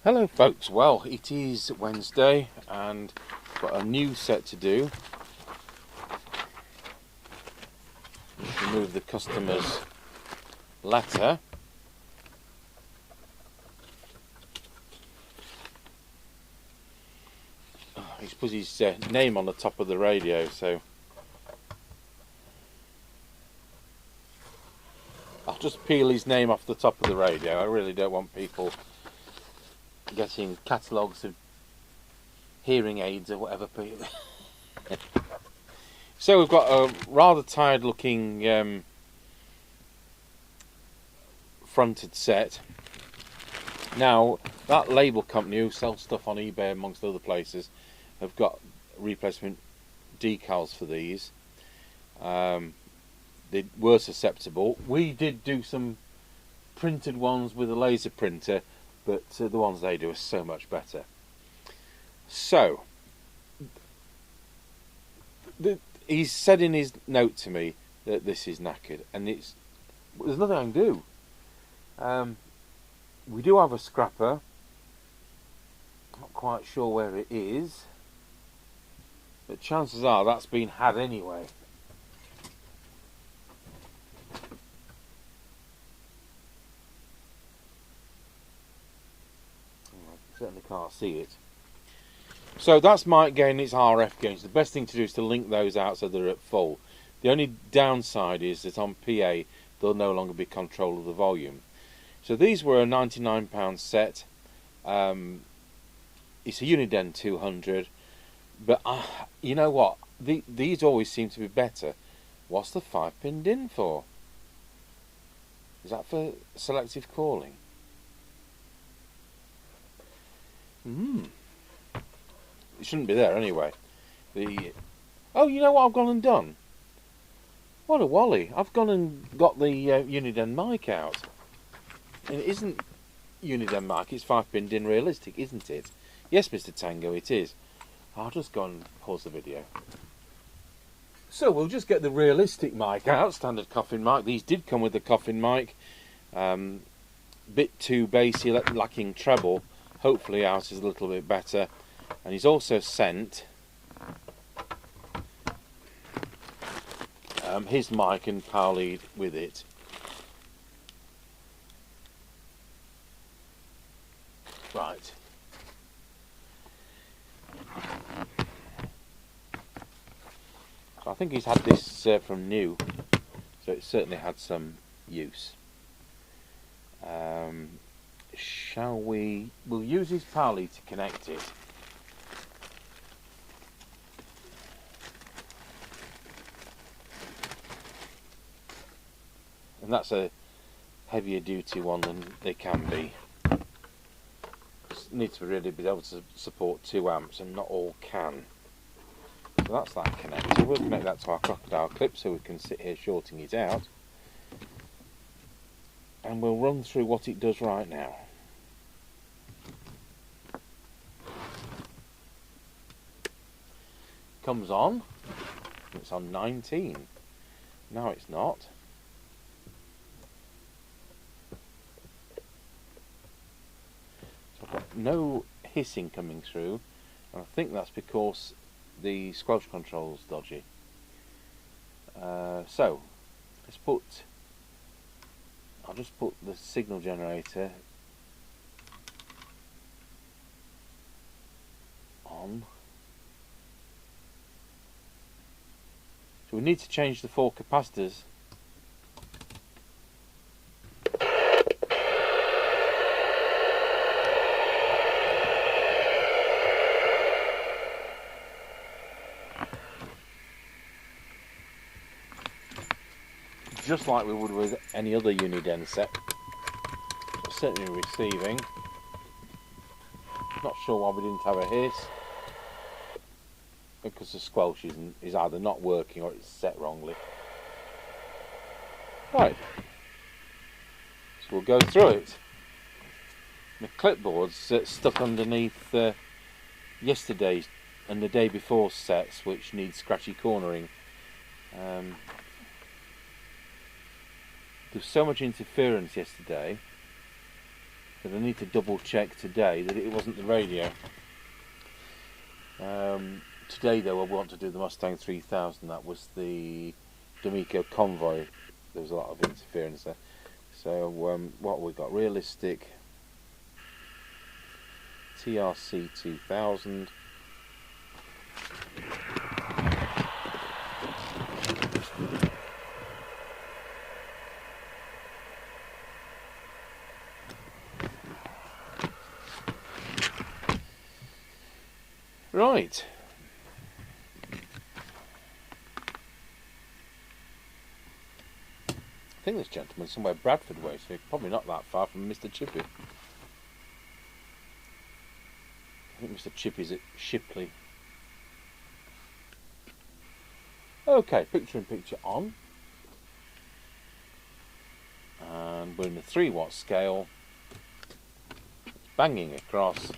Hello folks, well it is Wednesday and got a new set to do. Remove the customer's letter. He's put his name on the top of the radio, so I'll just peel his name off the top of the radio. I really don't want people getting catalogues of hearing aids or whatever. So we've got a rather tired looking fronted set. Now that label company who sells stuff on eBay amongst other places have got replacement decals for these. They were susceptible. We did do some printed ones with a laser printer, but the ones they do are so much better. So he's said in his note to me that this is knackered, and there's nothing I can do. We do have a scrapper. Not quite sure where it is, but chances are that's been had anyway. I certainly can't see it. So that's mic gain, it's RF gains. The best thing to do is to link those out so they're at full. The only downside is that on PA there'll no longer be control of the volume. So these were a £99 set. It's a Uniden 200, but you know what? These always seem to be better. What's the 5-pin DIN for? Is that for selective calling? It shouldn't be there anyway. Oh, you know what I've gone and done? What a wally! I've gone and got the Uniden mic out. And it isn't Uniden mic, it's 5-pin DIN Realistic, isn't it? Yes, Mr. Tango, it is. I'll just go and pause the video. So we'll just get the Realistic mic out, standard coffin mic. These did come with the coffin mic. Bit too bassy, lacking treble. Hopefully ours is a little bit better. And he's also sent his mic and power lead with it. Right. So I think he's had this from new, so it certainly had some use. We'll use his power lead to connect it. And that's a heavier duty one than they can be. It needs to really be able to support 2 amps, and not all can. So that's that connector. We'll connect that to our crocodile clip so we can sit here shorting it out. And we'll run through what it does right now. Comes on. It's on 19. Now it's not. So I've got no hissing coming through, and I think that's because the squelch control's dodgy. So I'll just put the signal generator on. So we need to change the 4 capacitors. Just like we would with any other Uniden set. So certainly receiving. Not sure why we didn't have a hiss. Because the squelch is either not working or it's set wrongly. Right. So we'll go through it. The clipboard's stuck underneath yesterday's and the day before sets, which need scratchy cornering. There was so much interference yesterday but I need to double check today that it wasn't the radio. Today though I want to do the Mustang 3000. That was the D'Amico Convoy. There was a lot of interference there. So what we got? Realistic TRC2000. Right. I think this gentleman's somewhere Bradford way, so probably not that far from Mr. Chippy. I think Mr. Chippy's at Shipley. Okay, picture in picture on. And we're in the 3 watt scale. It's banging across.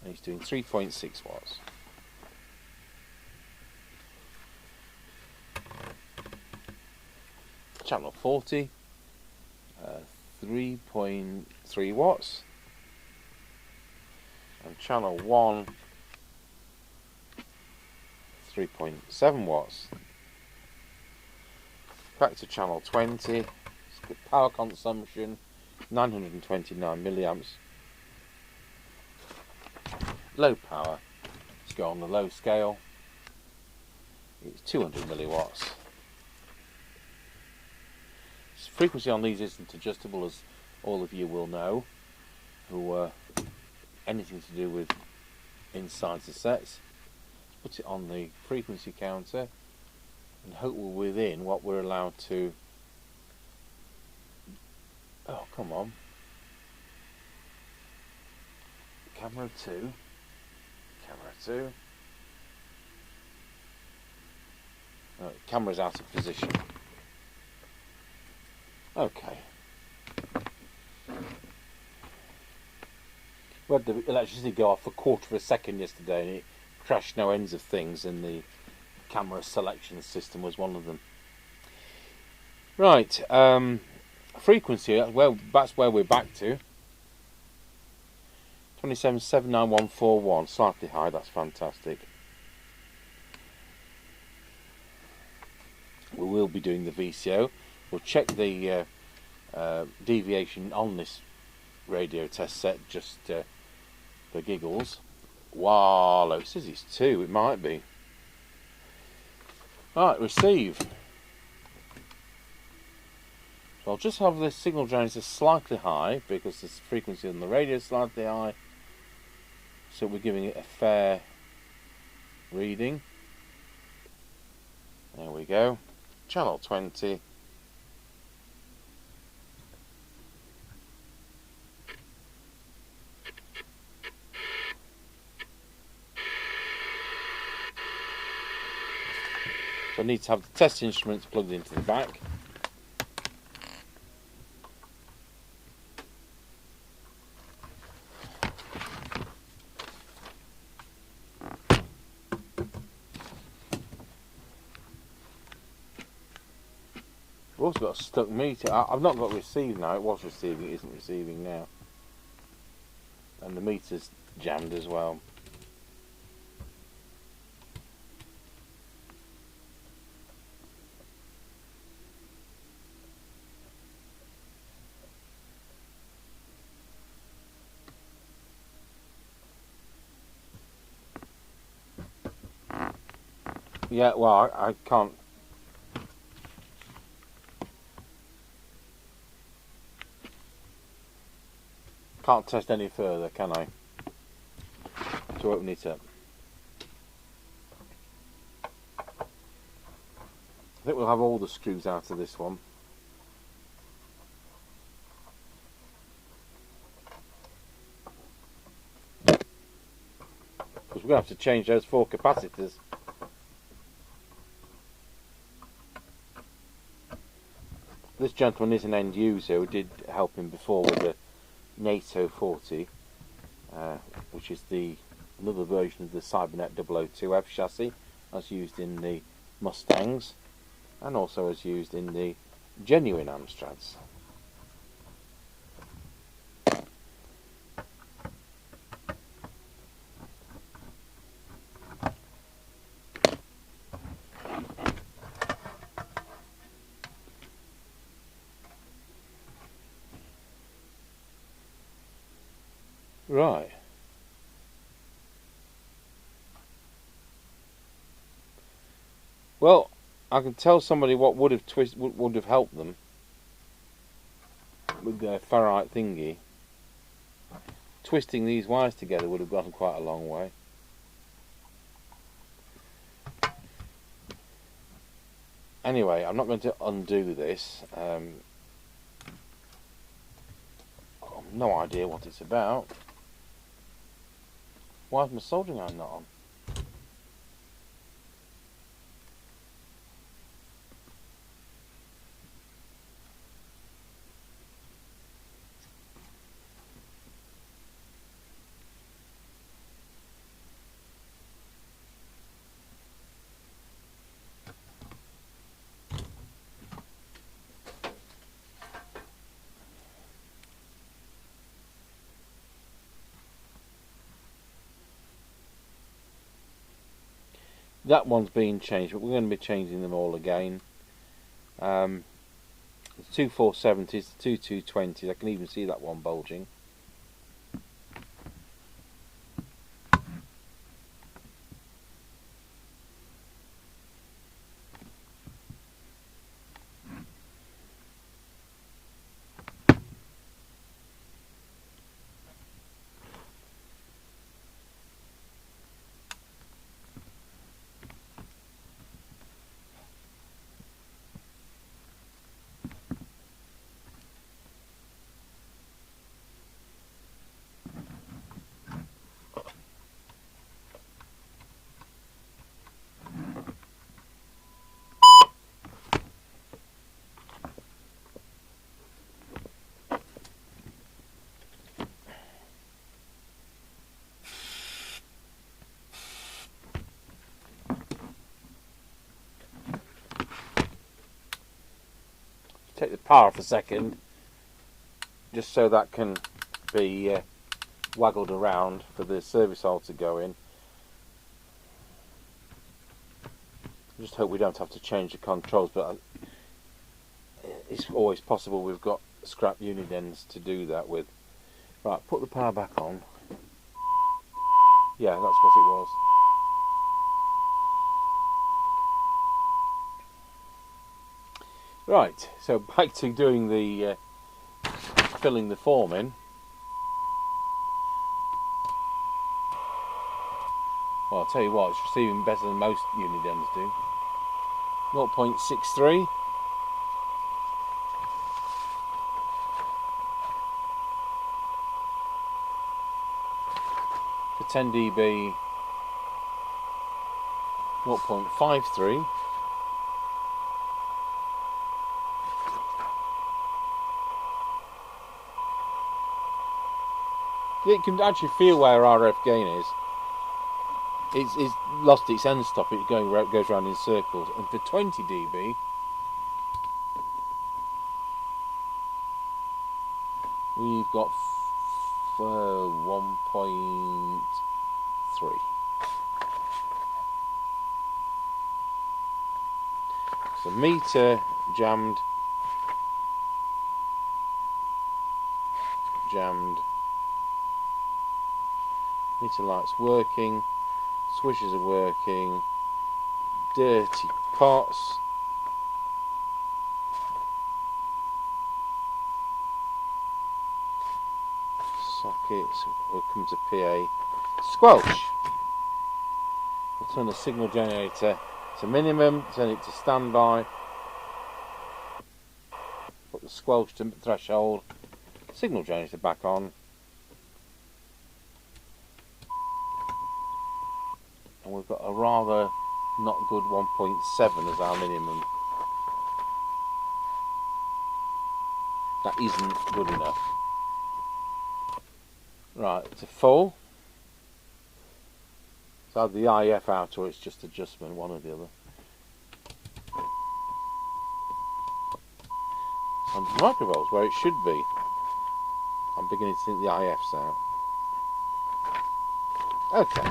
And he's doing 3.6 watts. Channel 40, 3.3 watts. And channel 1, 3.7 watts. Back to channel 20, it's good power consumption, 929 milliamps. Low power, let's go on the low scale, it's 200 milliwatts. Frequency on these isn't adjustable, as all of you will know, who anything to do with inside the sets. Put it on the frequency counter and hope we're within what we're allowed to. Oh, come on. Camera 2. Camera 2. Oh, camera's out of position. Okay. We had the electricity go off for a quarter of a second yesterday and it crashed no ends of things, and the camera selection system was one of them. Right, frequency, well, that's where we're back to. 27,79141, slightly high, that's fantastic. We will be doing the VCO. We'll check the deviation on this radio test set just for giggles. Wow, it says it's 2, it might be. Right, receive. So I'll just have this signal generator slightly high because the frequency on the radio is slightly high. So we're giving it a fair reading. There we go. Channel 20. So I need to have the test instruments plugged into the back. I've also got a stuck meter. I've not got receive now. It was receiving, it isn't receiving now. And the meter's jammed as well. Yeah, well, I can't. Can't test any further, can I? To open it up. I think we'll have all the screws out of this one. Because we're going to have to change those 4 capacitors. This gentleman is an end user who did help him before with the NATO 40, which is another version of the Cybernet 002F chassis, as used in the Mustangs, and also as used in the genuine Amstrads. Right. Well, I can tell somebody what would have would have helped them with their ferrite thingy. Twisting these wires together would have gotten quite a long way. Anyway, I'm not going to undo this. I've no idea what it's about. Why is my soldering iron not on? That one's been changed, but we're going to be changing them all again. The 2470s, the 2220s, I can even see that one bulging. Take the power off a second, just so that can be waggled around for the service hole to go in. Just hope we don't have to change the controls, but it's always possible we've got scrap Unidens to do that with. Right, put the power back on. Yeah, that's what it was. Right, so back to doing the filling the form in. Well, I'll tell you what, it's receiving better than most Unidens do. 0.63. For 10 dB, 0.53. You can actually feel where RF gain is. It's lost its end stop. It goes around in circles. And for 20 dB, we've got 1.3. So meter jammed. Meter lights working. Switches are working. Dirty pots. Sockets. We'll come to PA. Squelch. We'll turn the signal generator to minimum. Turn it to standby. Put the squelch to threshold. Signal generator back on. And we've got a rather not good 1.7 as our minimum. That isn't good enough. Right, to full. It's either the IF out or it's just adjustment, one or the other. And microvolts where it should be. I'm beginning to think the IF's out. Okay.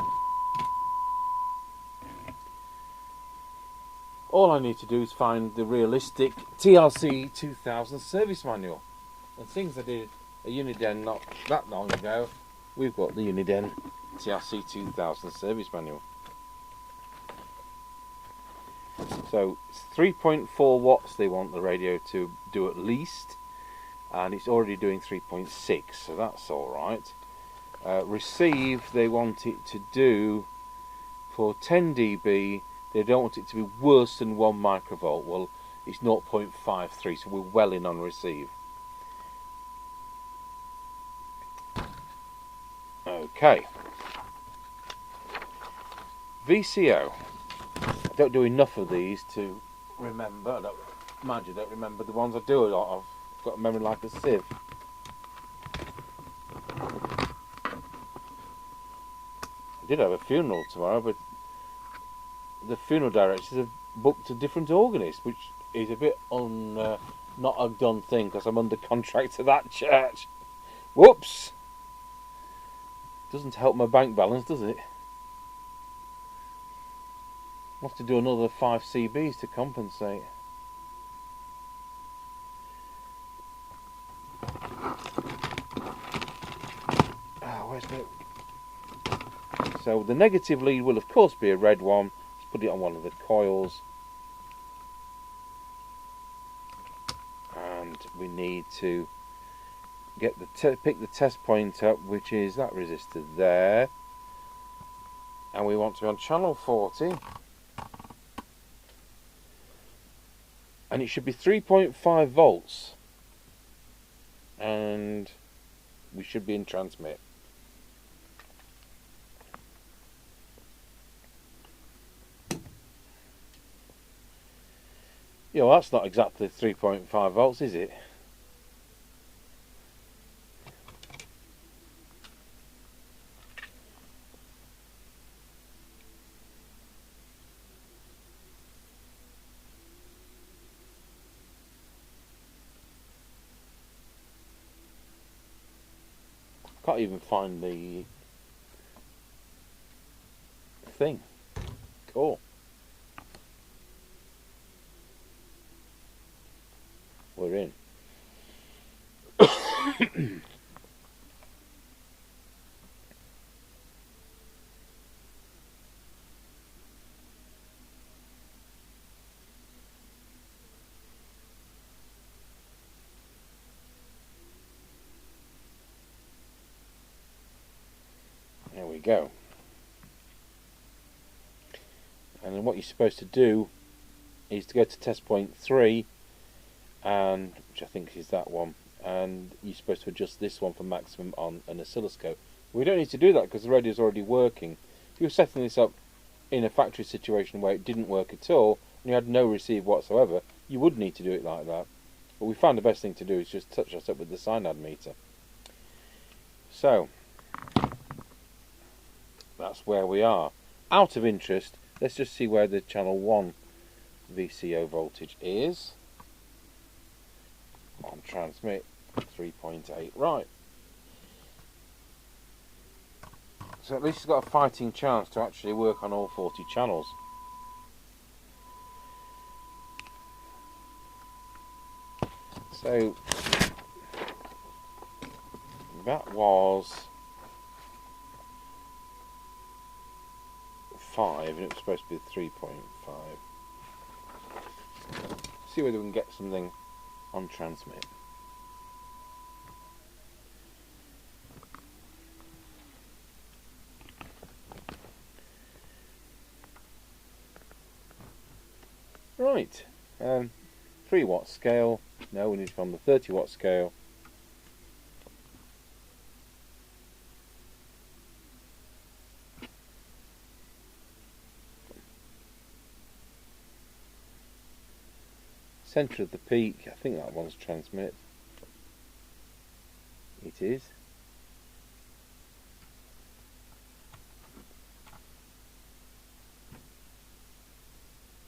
All I need to do is find the Realistic TRC2000 service manual. And things I did a Uniden not that long ago, we've got the Uniden TRC2000 service manual. So it's 3.4 watts they want the radio to do at least, and it's already doing 3.6, so that's alright. Receive, they want it to do for 10 dB, they don't want it to be worse than 1 microvolt. Well, it's 0.53, so we're well in on receive. Okay. VCO. I don't do enough of these to remember. Mind you, I don't remember the ones I do a lot of. I've got a memory like a sieve. I did have a funeral tomorrow, but the funeral directors have booked a different organist, which is a bit not a done thing because I'm under contract to that church. Whoops! Doesn't help my bank balance, does it? I'll have to do another 5 CBs to compensate. Where's the... So the negative lead will of course be a red one. Let's put it on one of the coils. And we need to get pick the test point up, which is that resistor there. And we want to be on channel 40. And it should be 3.5 volts. And we should be in transmit. You know, that's not exactly 3.5 volts, is it? Can't even find the thing. Cool. We're in. There we go. And then what you're supposed to do is to go to test point 3, and which I think is that one, and you're supposed to adjust this one for maximum on an oscilloscope. We don't need to do that because the radio is already working. If you were setting this up in a factory situation where it didn't work at all and you had no receive whatsoever, you would need to do it like that. But we found the best thing to do is just touch us up with the SINAD meter. So that's where we are. Out of interest, let's just see where the channel 1 VCO voltage is. On transmit 3.8, right. So at least it's got a fighting chance to actually work on all 40 channels. So that was 5 and it was supposed to be 3.5. See whether we can get something on transmit. Right, 3 watt scale. No, we need to go on the 30 watt scale. Centre of the peak, I think that one's transmit. It is.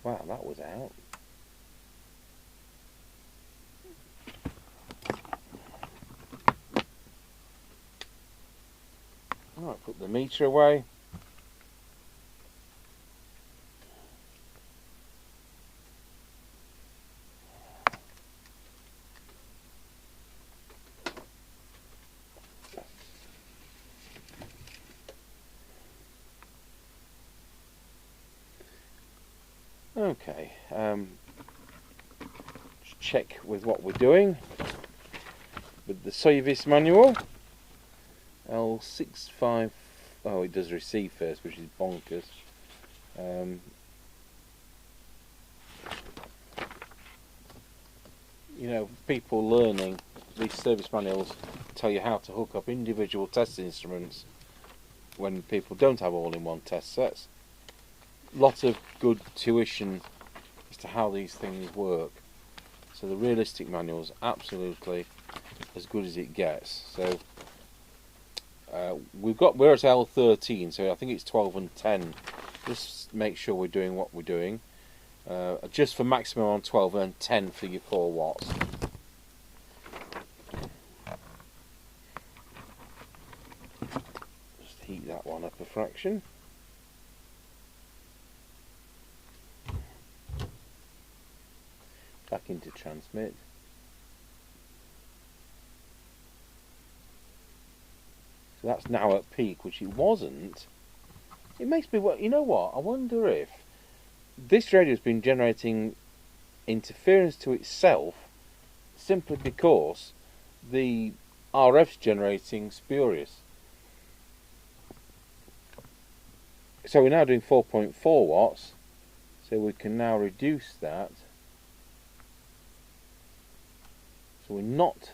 Wow, that was out. Alright, put the meter away. Okay, just check with what we're doing with the service manual. L65. Oh, it does receive first, which is bonkers. You know, people learning these service manuals tell you how to hook up individual test instruments when people don't have all-in-one test sets. Lots of good tuition as to how these things work. So the Realistic manual is absolutely as good as it gets. So we're at L13, so I think it's 12 and 10. Just make sure we're doing what we're doing. Just for maximum on 12 and 10 for your 4 watts. Just heat that one up a fraction. Back into transmit. So that's now at peak, which it wasn't. It makes me, you know what, I wonder if this radio has been generating interference to itself simply because the RF's generating spurious. So we're now doing 4.4 watts, so we can now reduce that. So we're not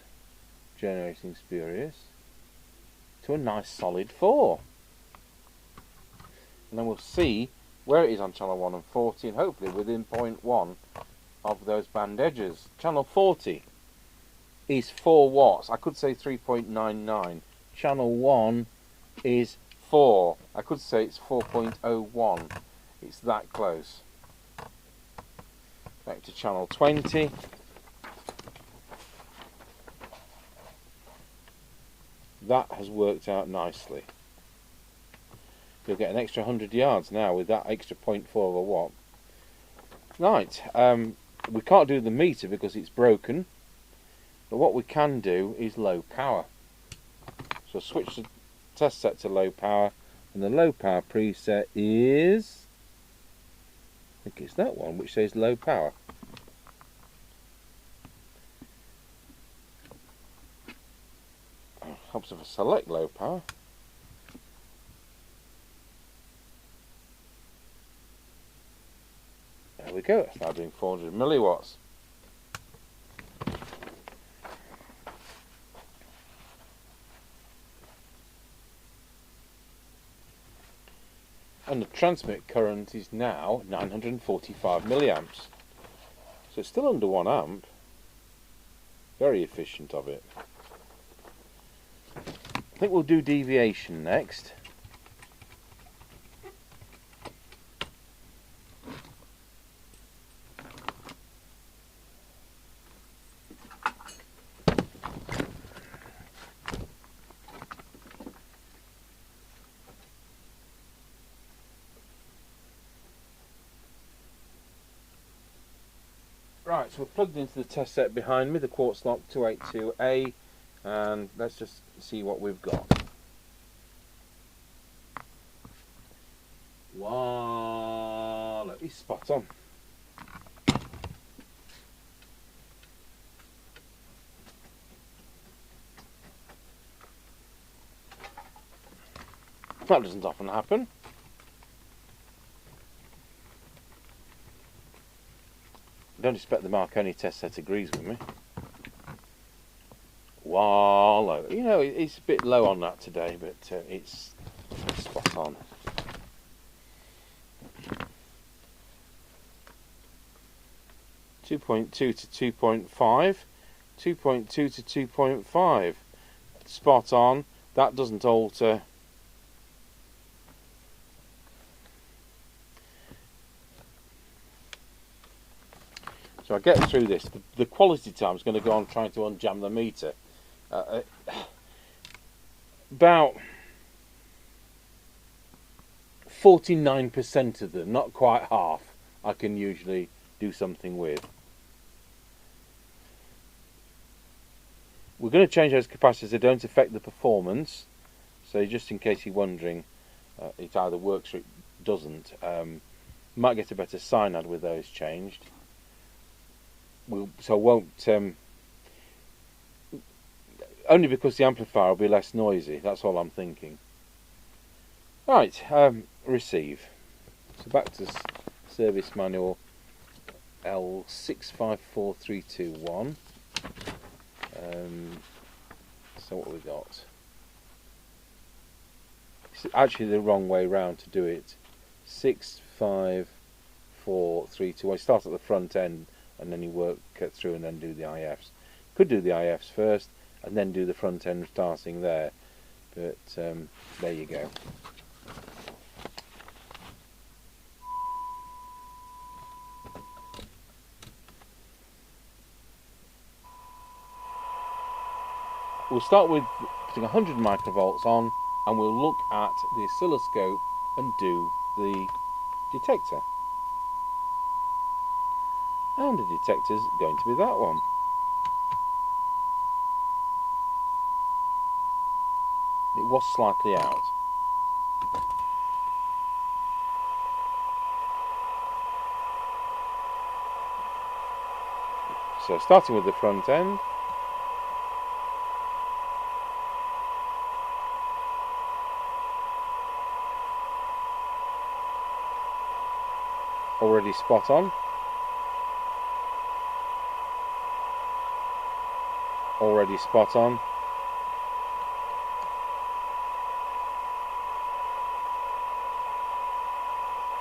generating spurious to a nice solid 4. And then we'll see where it is on channel 1 and 40, and hopefully within 0.1 of those band edges. Channel 40 is 4 watts. I could say 3.99. Channel 1 is 4. I could say it's 4.01. It's that close. Back to channel 20. That has worked out nicely. You'll get an extra 100 yards now with that extra 0.4 of a watt. Right, we can't do the meter because it's broken, but what we can do is low power. So switch the test set to low power, and the low power preset is, I think it's that one which says low power. Helps if I select low power. There we go, it's now doing 400 milliwatts. And the transmit current is now 945 milliamps. So it's still under 1 amp. Very efficient of it. I think we'll do deviation next. Right, so we're plugged into the test set behind me, the Quartz Lock 282A, and let's just see what we've got. Wow, look, he's spot on. That doesn't often happen. I don't expect the Marconi test set agrees with me. Wow, you know, it's a bit low on that today, but it's spot on. .2 to 2.5, 2.2 to 2.5. Spot on. That doesn't alter. So I get through this. The quality time is going to go on trying to unjam the meter. About 49% of them, not quite half, I can usually do something with. We're going to change those capacitors. They don't affect the performance. So just in case you're wondering, it either works or it doesn't. Might get a better SINAD with those changed. So won't only because the amplifier will be less noisy. That's all I'm thinking. Right, receive. So back to service manual L654321. So what have we got? It's actually the wrong way round to do it. 65432. I start at the front end and then you work through and then do the IFs. Could do the IFs first and then do the front end starting there, but there you go. We'll start with putting 100 microvolts on, and we'll look at the oscilloscope and do the detector. And the detector's going to be that one. It was slightly out. So starting with the front end. Already spot on. Already spot on.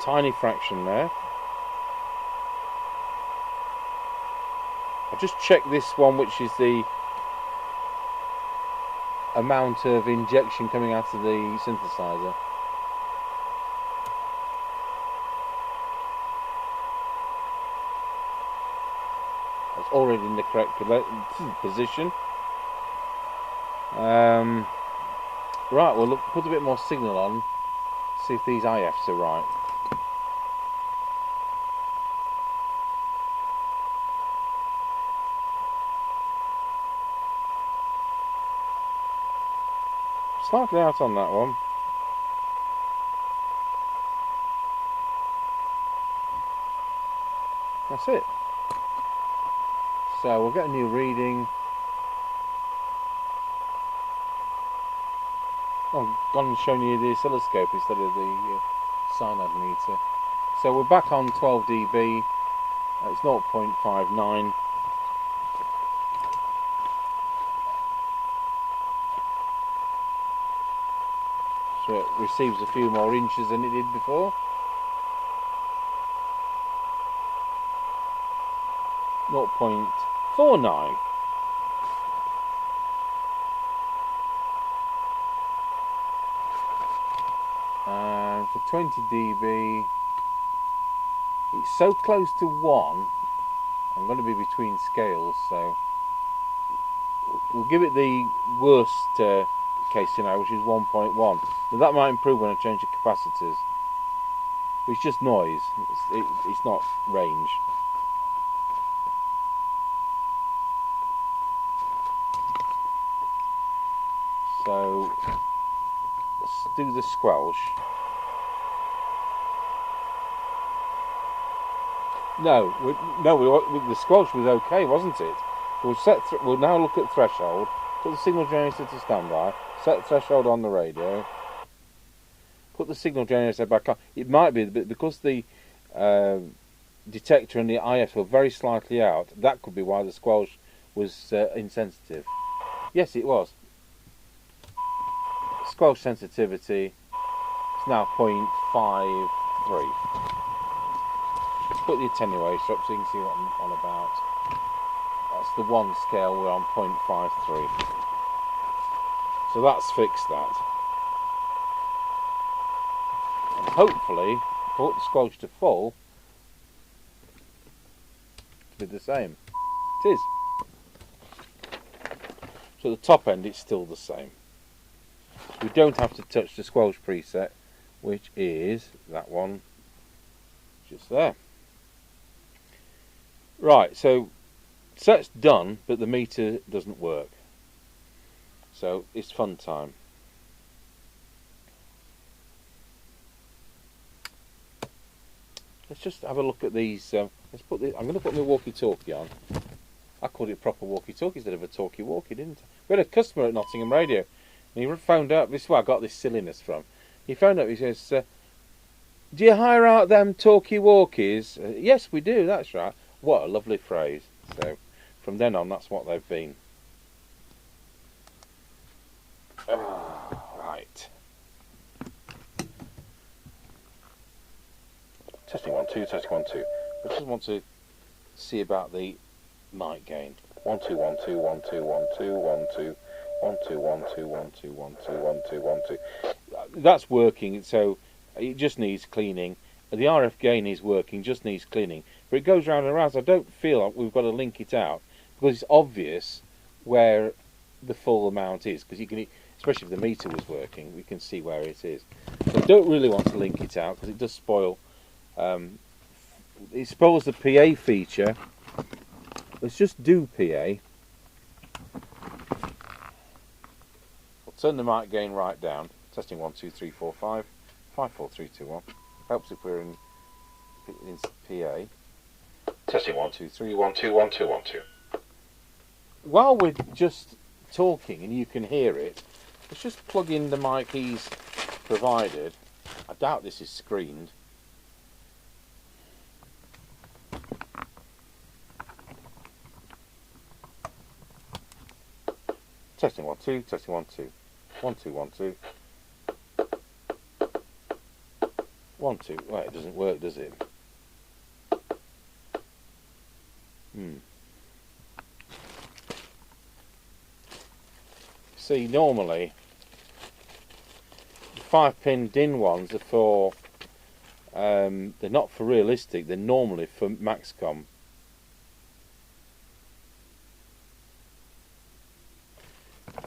Tiny fraction there. I'll just check this one, which is the amount of injection coming out of the synthesizer. That's already in the correct position. Right, we'll put a bit more signal on, see if these IFs are right. Slightly out on that one. That's it. So we'll get a new reading. I've gone and shown you the oscilloscope instead of the SINAD meter. So we're back on 12 dB. It's 0.59. So it receives a few more inches than it did before. 0.49. And for 20 dB, it's so close to 1, I'm going to be between scales, so we'll give it the worst case scenario, which is 1.1. Now that might improve when I change the capacitors. But it's just noise, it's not range. So let's do the squelch. No, the squelch was okay, wasn't it? We'll now look at threshold. Put the signal generator to standby. Set threshold on the radio. Put the signal generator back on. It might be because the detector and the IF were very slightly out. That could be why the squelch was insensitive. Yes, it was. Squelch sensitivity is now 0.53. Put the attenuator up so you can see what I'm on about. That's the one scale, we're on 0.53. So that's fixed that. And hopefully, put the squelch to full, it'll be the same. It is. So at the top end, it's still the same. We don't have to touch the squelch preset, which is that one just there. Right, so set's done, but the meter doesn't work. So it's fun time. let's just have a look at these. Let's put I'm going to put my walkie-talkie on. I called it proper walkie-talkie instead of a talkie-walkie, didn't I? We had a customer at Nottingham Radio, and he phoned up. This is where I got this silliness from. He phoned up. He says, "Do you hire out them talkie-walkies?" Yes, we do. That's right. What a lovely phrase. So, from then on, that's what they've been. Right. Testing 1 2. Testing 1 2. I just want to see about the mic gain. 1 2 1 2 1 2 1 2 1 2 1 2 1 2 1 2 1 2 1 2 1 2. That's working. So it just needs cleaning. The RF gain is working. Just needs cleaning. But it goes round and round. So I don't feel like we've got to link it out because it's obvious where the full amount is. Because you can, especially if the meter was working, we can see where it is. So I don't really want to link it out because it does spoil. It spoils the PA feature. Let's just do PA. We'll turn the mic gain right down. Testing 1 2 3 4 5 5 4 3 2 1. Helps if we're in PA. Testing 1 2 3 1 2 1 2 1 2. While we're just talking and you can hear it, let's just plug in the mic he's provided. I doubt this is screened. Testing 1 2. Testing 1 2. 1 2 1 2. 1 2. Well, it doesn't work, does it? See, normally the 5-pin DIN ones are for they're not for Realistic, they're normally for Maxcom.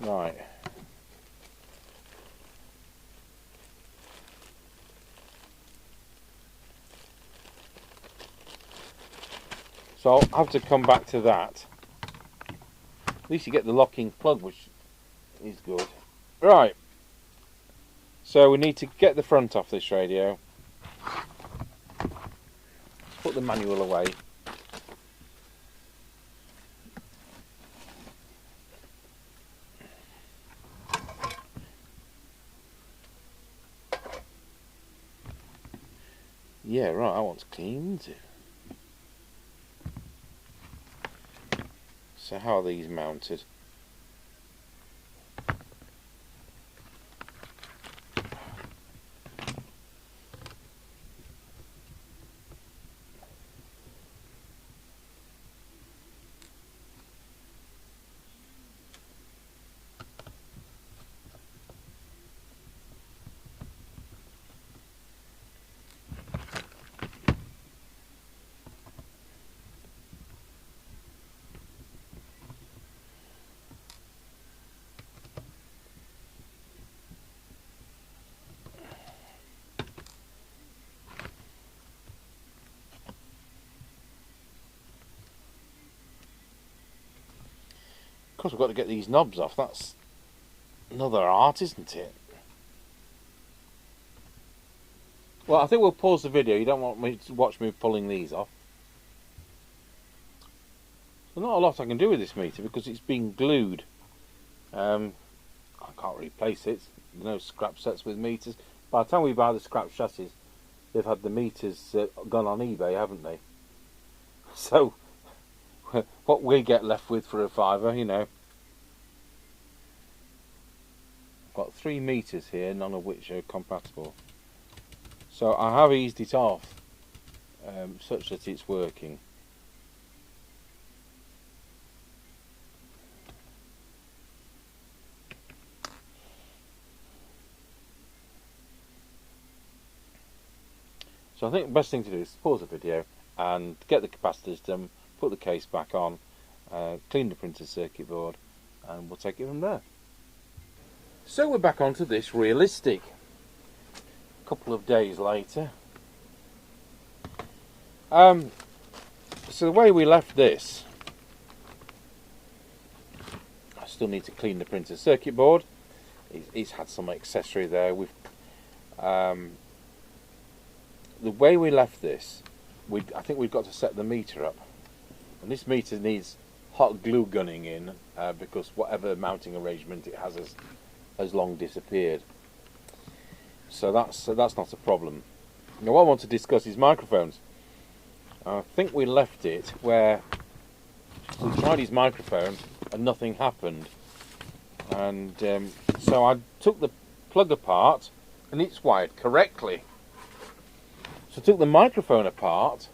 Right. So I'll have to come back to that. At least you get the locking plug, which is good. Right. So we need to get the front off this radio. Let's put the manual away. Yeah, right, I want to clean it. So how are these mounted? Of course, we've got to get these knobs off. That's another art, isn't it? Well, I think we'll pause the video. You don't want me to watch me pulling these off. There's not a lot I can do with this meter because it's been glued. I can't replace it. There's no scrap sets with meters. By the time we buy the scrap chassis, they've had the meters gone on eBay, haven't they? So what we get left with for a £5, you know. Got 3 meters here, none of which are compatible. So I have eased it off such that it's working. So I think the best thing to do is pause the video and get the capacitors done, put the case back on, clean the printed circuit board, and we'll take it from there. So we're back onto this Realistic. A couple of days later. So the way we left this, I still need to clean the printed circuit board. It's had some accessory there. The way we left this I think we've got to set the meter up, and this meter needs hot glue gunning in because whatever mounting arrangement it has long disappeared. So that's not a problem. Now what I want to discuss is microphones. I think we left it where we tried his microphone and nothing happened, and so I took the plug apart and it's wired correctly. So I took the microphone apart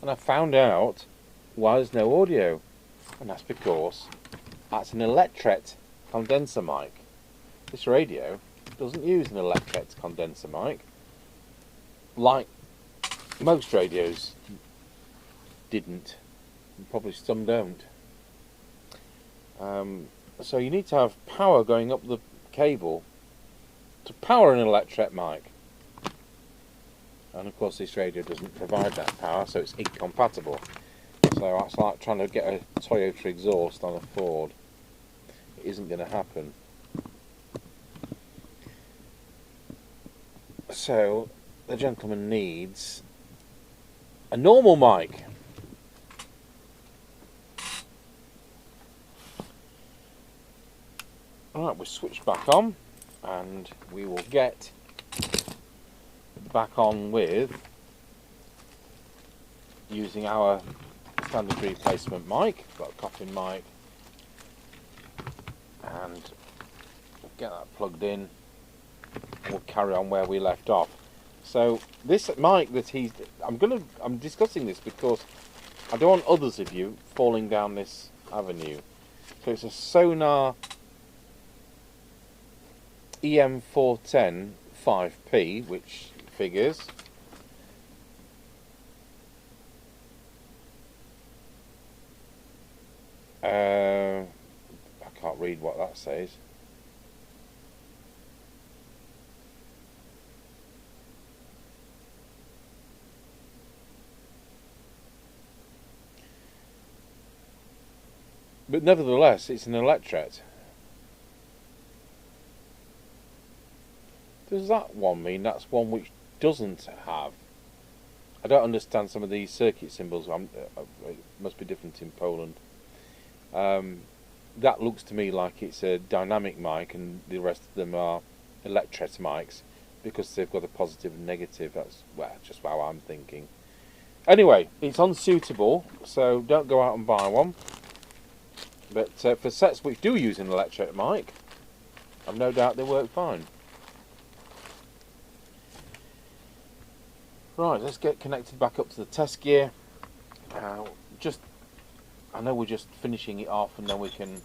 and I found out why there's no audio, and that's because that's an electret condenser mic. This radio doesn't use an electret condenser mic like most radios didn't, and probably some don't. So you need to have power going up the cable to power an electret mic, and of course this radio doesn't provide that power, so it's incompatible. So that's like trying to get a Toyota exhaust on a Ford. It isn't going to happen. So the gentleman needs a normal mic. Alright, we'll switch back on and we will get back on with using our standard replacement mic. Got a coffin mic, and we'll get that plugged in. We'll carry on where we left off. So this mic that I'm discussing this because I don't want others of you falling down this avenue. So it's a Sonar EM410 5P, which figures. I can't read what that says. But nevertheless, it's an electret. Does that one mean that's one which doesn't have? I don't understand some of these circuit symbols. It must be different in Poland. That looks to me like it's a dynamic mic, and the rest of them are electret mics because they've got a positive and negative. That's just how I'm thinking. Anyway, it's unsuitable, so don't go out and buy one. But for sets which do use an electret mic, I've no doubt they work fine. Right, let's get connected back up to the test gear. I know we're just finishing it off, and then we can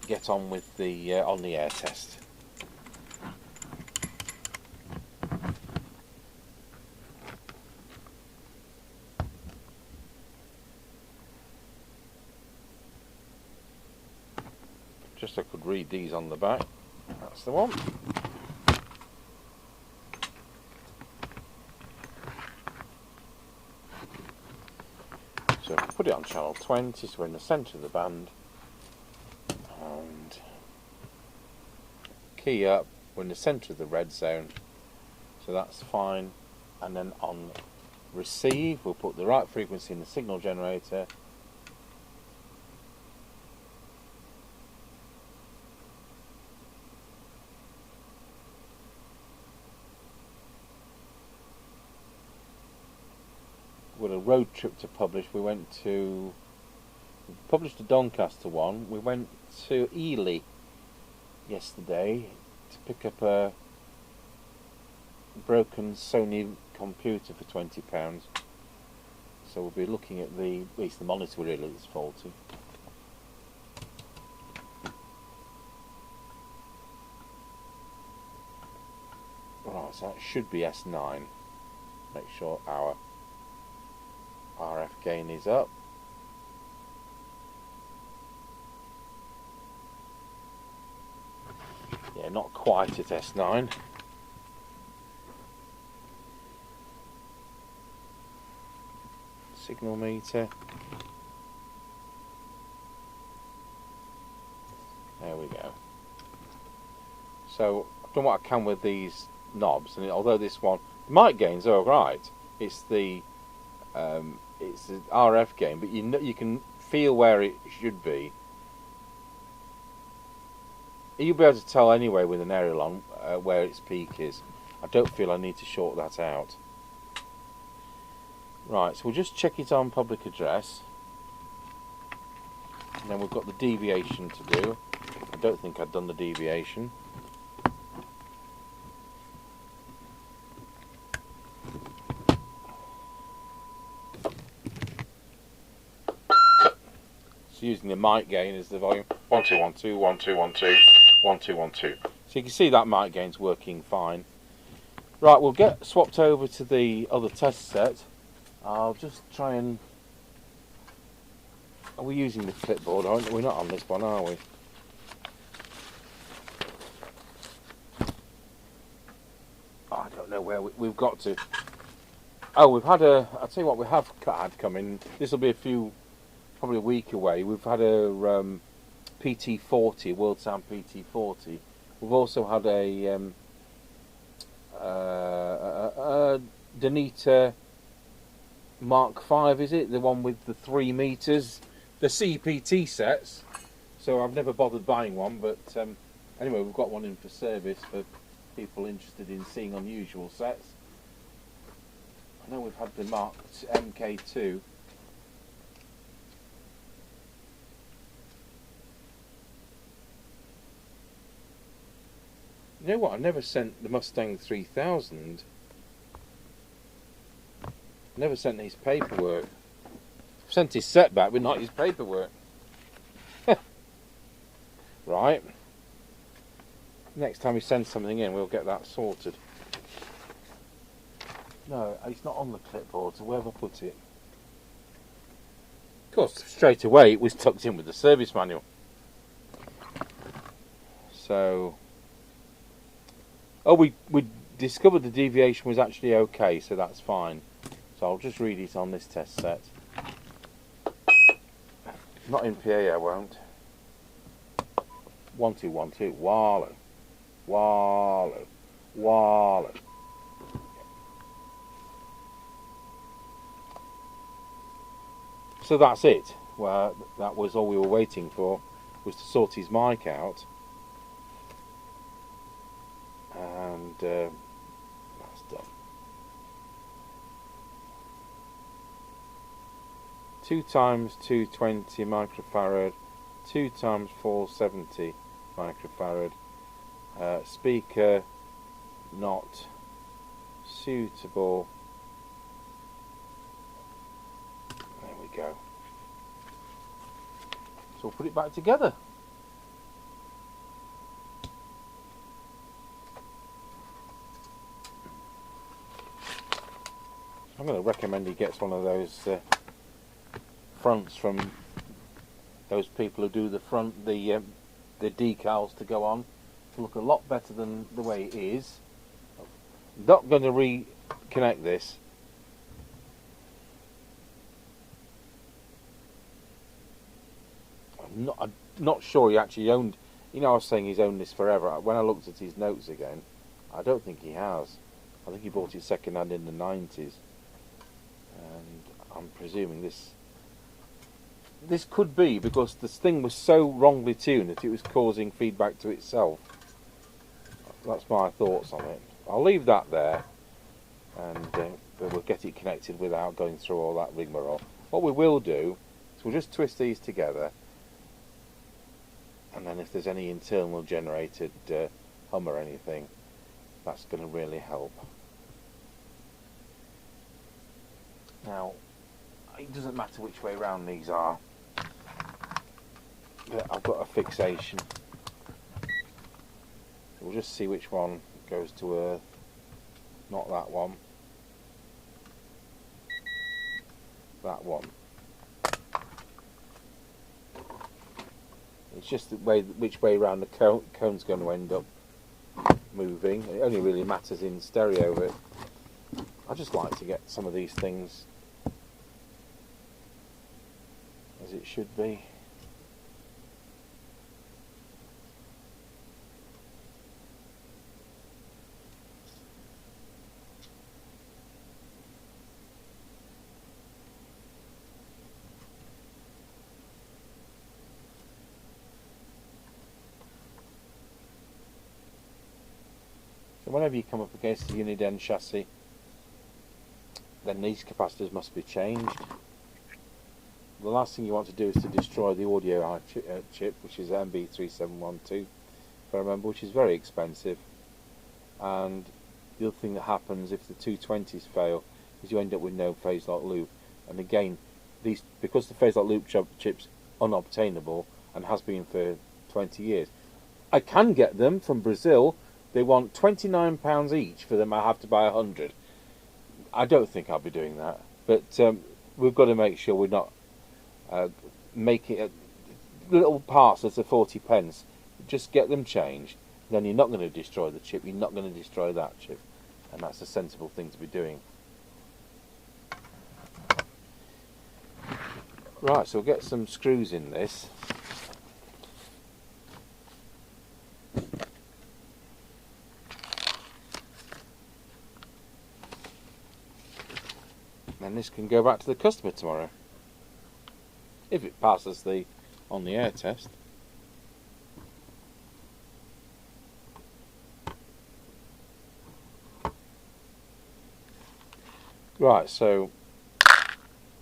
get on with the on the air test. Just so I could read these on the back. That's the one. So put it on channel 20, so we're in the centre of the band, and key up, we're in the centre of the red zone, so that's fine. And then on receive, we'll put the right frequency in the signal generator. With a road trip to publish, we published a Doncaster one. We went to Ely yesterday to pick up a broken Sony computer for £20. So we'll be looking at at least the monitor really is faulty. Right, so that should be S9. Make sure our RF gain is up. Yeah, not quite at S9. Signal meter. There we go. So I've done what I can with these knobs, and although this one Mic gain's all right. It's the RF gain, but you can feel where it should be. You'll be able to tell anyway with an aerial on where its peak is. I don't feel I need to short that out. Right, so we'll just check it on public address. And then we've got the deviation to do. I don't think I've done the deviation. So using the mic gain as the volume. 1212, 1212, 1212. So you can see that mic gain's working fine. Right, we'll get swapped over to the other test set. I'll just try and... Are we using the clipboard? We're not on this one, are we? I don't know where we've got to. Oh, we've had a... I'll tell you what we have had coming. This will be probably a week away. We've had a PT40, World Sound PT40. We've also had a Danita Mark 5, is it? The one with the 3 meters, the CPT sets. So I've never bothered buying one, but anyway, we've got one in for service for people interested in seeing unusual sets. I know we've had the Mark MK2. You know what? I never sent the Mustang 3000. Never sent his paperwork. Sent his set back, but not his paperwork. Right. Next time he sends something in, we'll get that sorted. No, it's not on the clipboard, so where have I put it? Of course, straight away it was tucked in with the service manual. So... Oh, we discovered the deviation was actually okay, so that's fine. So I'll just read it on this test set. Not in PA, I won't. 1212, Wallow, Wallow, Wallow. So that's it. Well, that was all we were waiting for, was to sort his mic out. And that's done. 2 times 220 microfarad, 2 times 470 microfarad. Speaker not suitable. There we go. So we'll put it back together. I'm going to recommend he gets one of those fronts from those people who do the front, the decals to go on. To look a lot better than the way it is. I'm not going to reconnect this. I'm not sure he actually owned. You know, I was saying he's owned this forever. When I looked at his notes again, I don't think he has. I think he bought it second hand in the 90s. And I'm presuming this could be because this thing was so wrongly tuned that it was causing feedback to itself. That's my thoughts on it. I'll leave that there, and we'll get it connected without going through all that rigmarole. What we will do is we'll just twist these together, and then if there's any internal generated hum or anything, that's going to really help. Now, it doesn't matter which way round these are, but I've got a fixation. So we'll just see which one goes to earth. Not that one. That one. It's just the way, which way round the cone's going to end up moving. It only really matters in stereo, but I just like to get some of these things as it should be. And whenever you come up against the Uniden chassis, then these capacitors must be changed. The last thing you want to do is to destroy the audio chip, which is MB3712, if I remember, which is very expensive. And the other thing that happens if the 220s fail is you end up with no phase lock loop. And again, because the phase lock loop chip's unobtainable and has been for 20 years. I can get them from Brazil. They want £29 each for them. I have to buy 100. I don't think I'll be doing that. But we've got to make sure we're not making little parts as a 40 pence. Just get them changed. Then you're not going to destroy the chip. You're not going to destroy that chip. And that's a sensible thing to be doing. Right, so we'll get some screws in this. And this can go back to the customer tomorrow. If it passes the on the air test. Right, so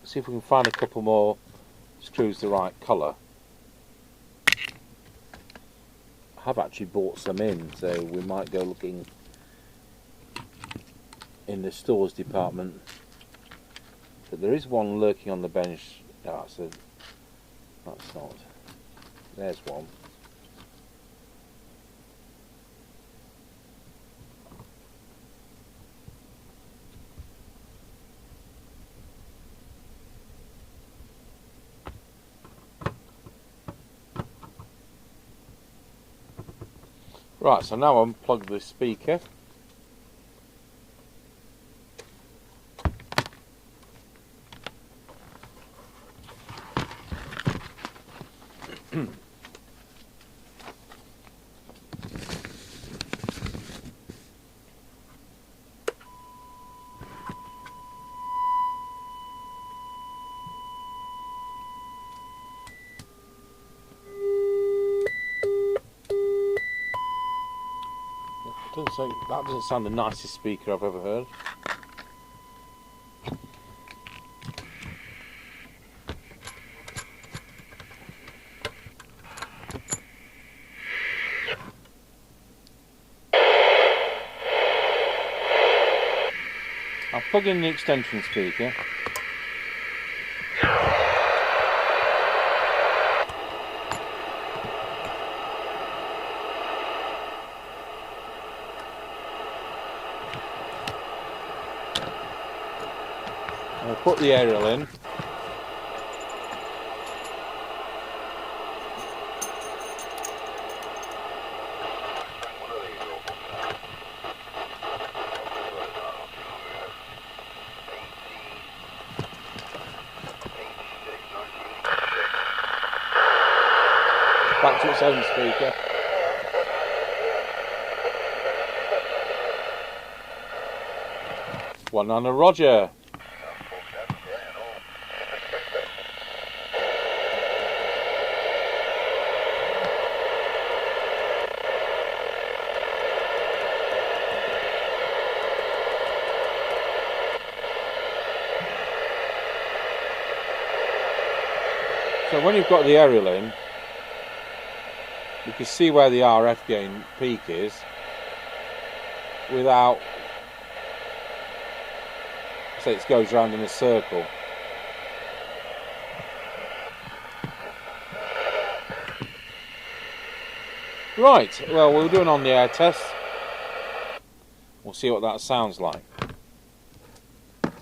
see if we can find a couple more screws the right colour. I have actually bought some in, so we might go looking in the stores department. But there is one lurking on the bench. Oh, so that's not. There's one. Right, so now unplug the speaker. That doesn't sound the nicest speaker I've ever heard. I'll plug in the extension speaker. I'll put the aerial in. Back to its own speaker. One on a Roger. So when you've got the aerial in, you can see where the RF gain peak is without, so it goes around in a circle. Right, well, we'll do an on the air test. We'll see what that sounds like. I've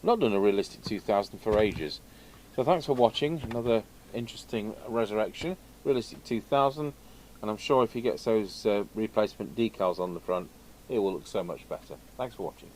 not done a Realistic 2000 for ages. So thanks for watching another interesting resurrection, Realistic 2000, and I'm sure if he gets those replacement decals on the front, it will look so much better. Thanks for watching.